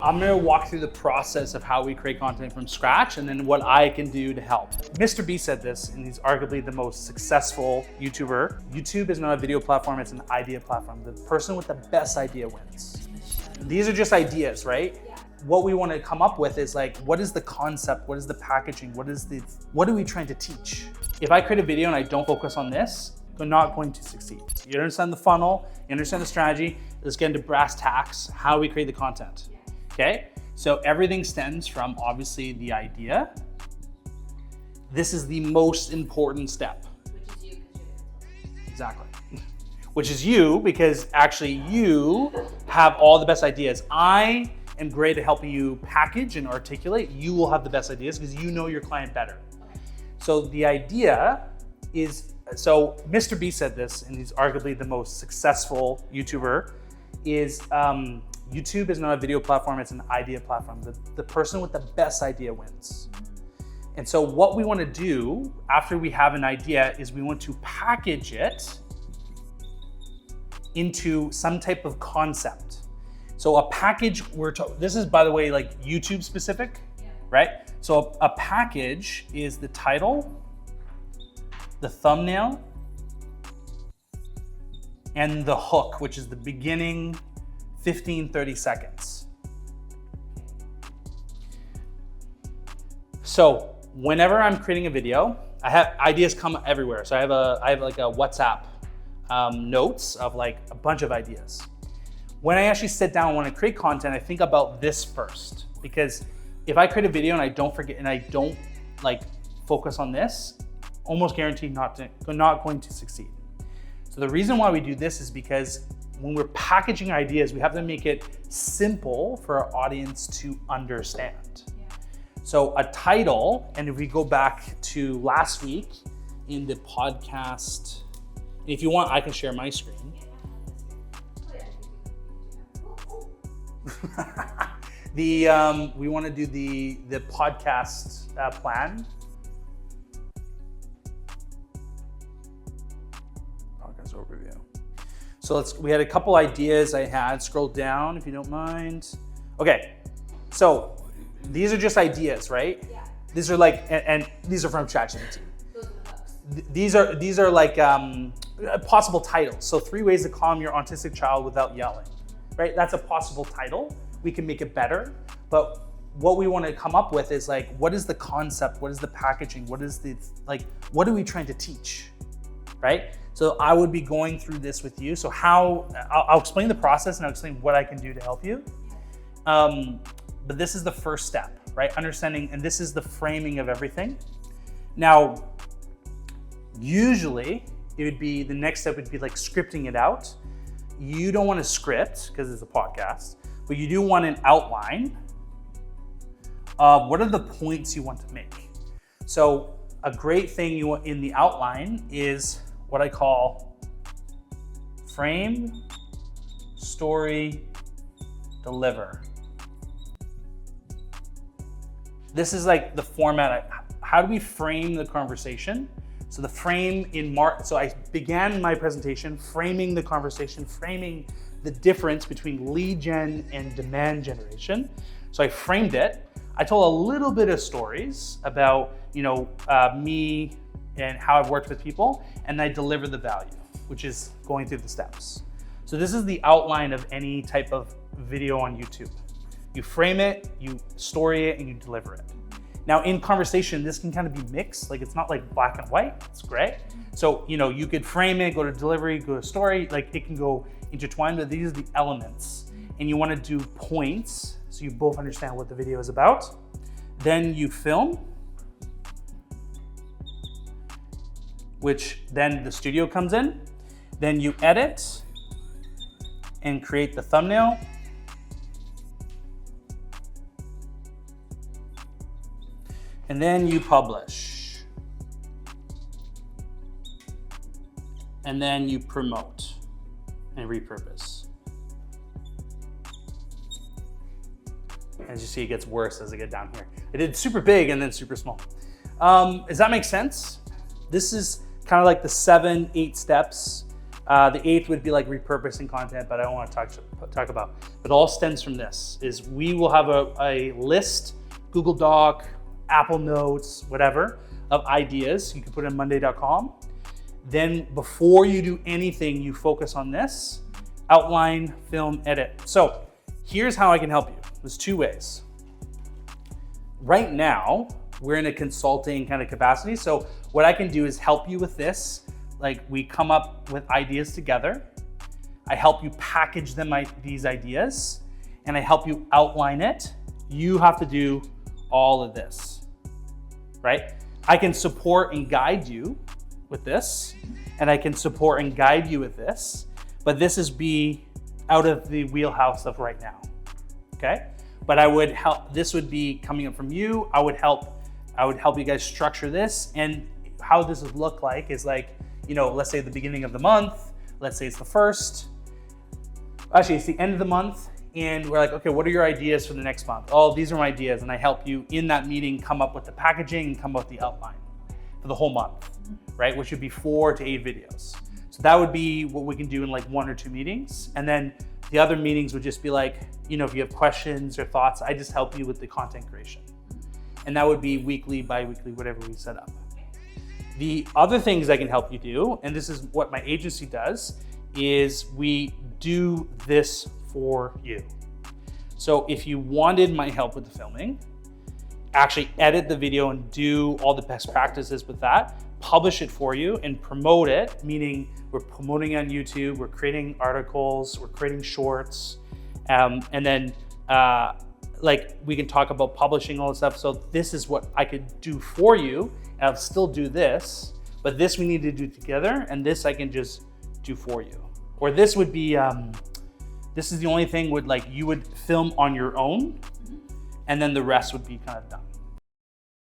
I'm gonna walk through the process of how we create content from scratch and then what I can do to help. Mr. B said this, and he's arguably the most successful YouTuber. YouTube is not a video platform, it's an idea platform. The person with the best idea wins. These are just ideas, right? Yeah. What we wanna come up with is like, what is the concept? What is the packaging? What are we trying to teach? If I create a video and I don't focus on this, I'm not going to succeed. You understand the funnel, you understand the strategy, let's get into brass tacks, how we create the content. Okay, so everything stems from obviously the idea. This is the most important step. Which is you, exactly. Which is you, because actually you have all the best ideas. I am great at helping you package and articulate. You will have the best ideas because you know your client better. So the idea is, so Mr. B said this, and he's arguably the most successful YouTuber, is YouTube is not a video platform, it's an idea platform. The person with the best idea wins. And so what we want to do after we have an idea is we want to package it into some type of concept. So a package, this is, by the way, like YouTube specific, right? So a package is the title, the thumbnail, and the hook, which is the beginning 15-30 seconds. So whenever I'm creating a video, I have ideas come everywhere. So I have like a WhatsApp notes of like a bunch of ideas. When I actually sit down and want to create content, I think about this first, because if I create a video and I don't forget and I don't like focus on this, almost guaranteed not going to succeed. So the reason why we do this is because when we're packaging ideas, we have to make it simple for our audience to understand. Yeah. So a title, and if we go back to last week in the podcast, and if you want, I can share my screen. We want to do the podcast plan. Podcast overview. So we had a couple ideas I had. Scroll down if you don't mind. Okay, so these are just ideas, right? Yeah. These are like, and these are from ChatGPT. Those are the hooks. These are like possible titles. So 3 ways to calm your autistic child without yelling, right? That's a possible title. We can make it better, but what we want to come up with is like, what is the concept? What is the packaging? What are we trying to teach, right? So I would be going through this with you. So I'll explain the process and I'll explain what I can do to help you. But this is the first step, right? Understanding, and this is the framing of everything. Now, usually it would be, the next step would be like scripting it out. You don't want to script because it's a podcast, but you do want an outline of what are the points you want to make. So a great thing you want in the outline is what I call frame, story, deliver. This is like the format. How do we frame the conversation? So the frame so I began my presentation framing the conversation, framing the difference between lead gen and demand generation. So I framed it. I told a little bit of stories about, me and how I've worked with people, and I deliver the value, which is going through the steps. So this is the outline of any type of video on YouTube. You frame it, you story it, and you deliver it. Now in conversation, this can kind of be mixed. Like it's not like black and white, it's gray. So, you could frame it, go to delivery, go to story, like it can go intertwined, but these are the elements. And you want to do points so you both understand what the video is about. Then you film, which then the studio comes in. Then you edit and create the thumbnail. And then you publish. And then you promote and repurpose. As you see, it gets worse as I get down here. I did super big and then super small. Does that make sense? This is kind of like the 7-8 steps The 8th would be like repurposing content, but I don't want to talk about. It all stems from this, is we will have a list, Google Doc, Apple Notes, whatever, of ideas. You can put it in monday.com. Then before you do anything, you focus on this, outline, film, edit. So here's how I can help you. There's 2 ways. Right now, we're in a consulting kind of capacity. So what I can do is help you with this. Like, we come up with ideas together. I help you package them, these ideas, and I help you outline it. You have to do all of this, right? I can support and guide you with this, and I can support and guide you with this, but this is out of the wheelhouse of right now, okay? But I would help, this would be coming up from you. I would help you guys structure this, and how this would look like is like, let's say the beginning of the month, let's say it's the 1st, actually it's the end of the month, and we're like, okay, what are your ideas for the next month? Oh, these are my ideas, and I help you in that meeting come up with the packaging and come up with the outline for the whole month, right? Which would be 4 to 8 videos. So that would be what we can do in like 1 or 2 meetings. And then the other meetings would just be like, if you have questions or thoughts, I just help you with the content creation. And that would be weekly, bi-weekly, whatever we set up. The other things I can help you do, and this is what my agency does, is we do this for you. So if you wanted my help with the filming, actually edit the video and do all the best practices with that, publish it for you and promote it, meaning we're promoting on YouTube, we're creating articles, we're creating shorts, and then like we can talk about publishing all this stuff. So this is what I could do for you, and I'll still do this, but this we need to do together, and this I can just do for you. Or this would be, this is the only thing you would film on your own, and then the rest would be kind of done.